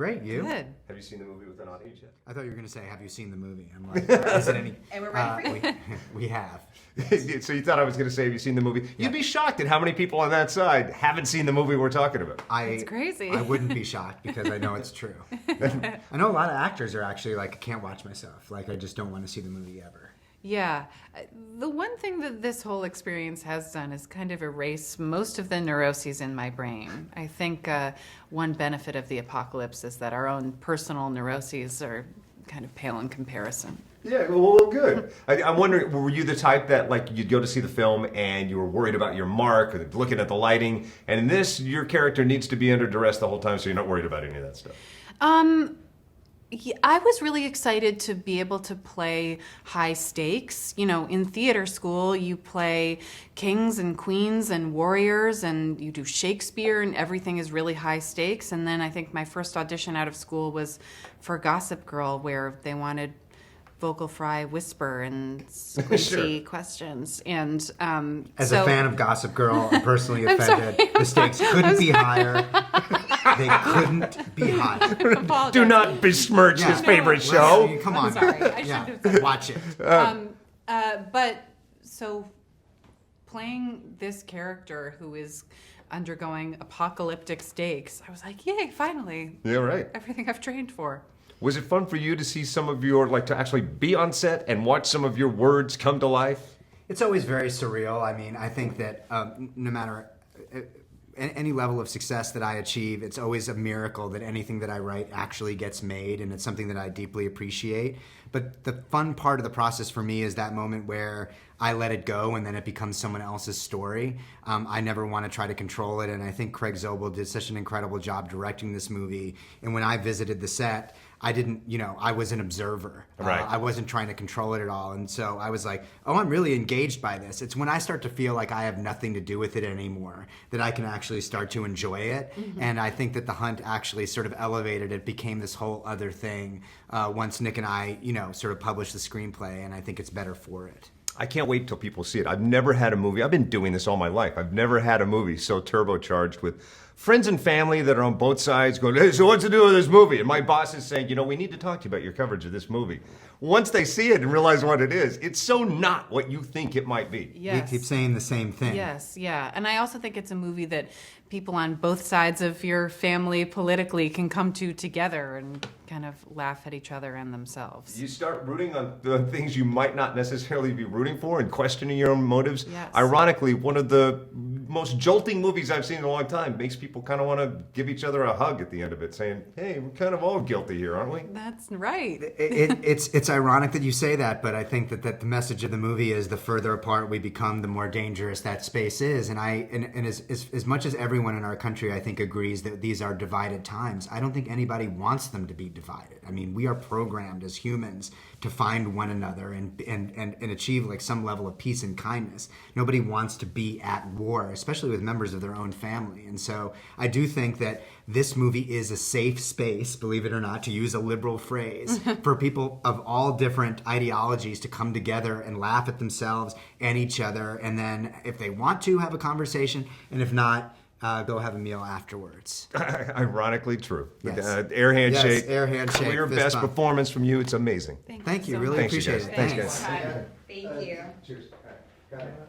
Great, you? Good. Have you seen the movie with an audience yet? I thought you were going to say, have you seen the movie? I'm like, is it any... And we're ready for we have. So you thought I was going to say, have you seen the movie? You'd be shocked at how many people on that side haven't seen the movie we're talking about. It's crazy. I wouldn't be shocked because I know it's true. I know a lot of actors are actually like, I can't watch myself. Like, I just don't want to see the movie ever. Yeah. The one thing that this whole experience has done is kind of erase most of the neuroses in my brain. I think one benefit of the apocalypse is that our own personal neuroses are kind of pale in comparison. Yeah, well, good. I'm wondering, were you the type that, like, you'd go to see the film and you were worried about your mark or looking at the lighting, and in this, your character needs to be under duress the whole time, so you're not worried about any of that stuff? Yeah, I was really excited to be able to play high stakes. You know, in theater school, you play kings and queens and warriors, and you do Shakespeare, and everything is really high stakes. And then I think my first audition out of school was for Gossip Girl, where they wanted vocal fry whisper and squishy questions. And as a fan of Gossip Girl, I'm personally offended. The stakes couldn't be higher. They couldn't be higher. Do not besmirch his favorite show. Come on. I'm sorry. I shouldn't have said Watch it. But so playing this character who is undergoing apocalyptic stakes, I was like, yay, finally. Yeah, right. Everything I've trained for. Was it fun for you to see some of your, like, to actually be on set and watch some of your words come to life? It's always very surreal. I mean, I think that no matter any level of success that I achieve, it's always a miracle that anything that I write actually gets made, and it's something that I deeply appreciate. But the fun part of the process for me is that moment where I let it go and then it becomes someone else's story. I never want to try to control it, and I think Craig Zobel did such an incredible job directing this movie. And when I visited the set, I didn't, I was an observer. Right. I wasn't trying to control it at all. And so I was like, oh, I'm really engaged by this. It's when I start to feel like I have nothing to do with it anymore that I can actually start to enjoy it. Mm-hmm. And I think that The Hunt actually sort of elevated it, became this whole other thing once Nick and I, sort of published the screenplay, and I think it's better for it. I can't wait till people see it. I've never had a movie, I've been doing this all my life, I've never had a movie so turbocharged with friends and family that are on both sides going, hey, so what's to do with this movie? And my boss is saying, we need to talk to you about your coverage of this movie. Once they see it and realize what it is, it's so not what you think it might be. Yes. We keep saying the same thing. Yes, yeah. And I also think it's a movie that people on both sides of your family politically can come to together and kind of laugh at each other and themselves. You start rooting on the things you might not necessarily be rooting for and questioning your own motives. Yes. Ironically, one of the most jolting movies I've seen in a long time makes people kind of want to give each other a hug at the end of it, saying, hey, we're kind of all guilty here, aren't we? That's right. It's ironic that you say that, but I think that the message of the movie is the further apart we become, the more dangerous that space is. And as much as everyone in our country, I think, agrees that these are divided times, I don't think anybody wants them to be divided. I mean, we are programmed as humans to find one another and achieve like some level of peace and kindness. Nobody wants to be at war, especially with members of their own family. And so I do think that this movie is a safe space, believe it or not, to use a liberal phrase, for people of all different ideologies to come together and laugh at themselves and each other. And then if they want to, have a conversation, and if not, go have a meal afterwards. Ironically true. Yes. Air handshake. Yes, air handshake. Your best bump. performance from you. It's amazing. Thank you. so Really much. appreciate it. Thanks, Thanks. guys. Thank you. Cheers. Got it.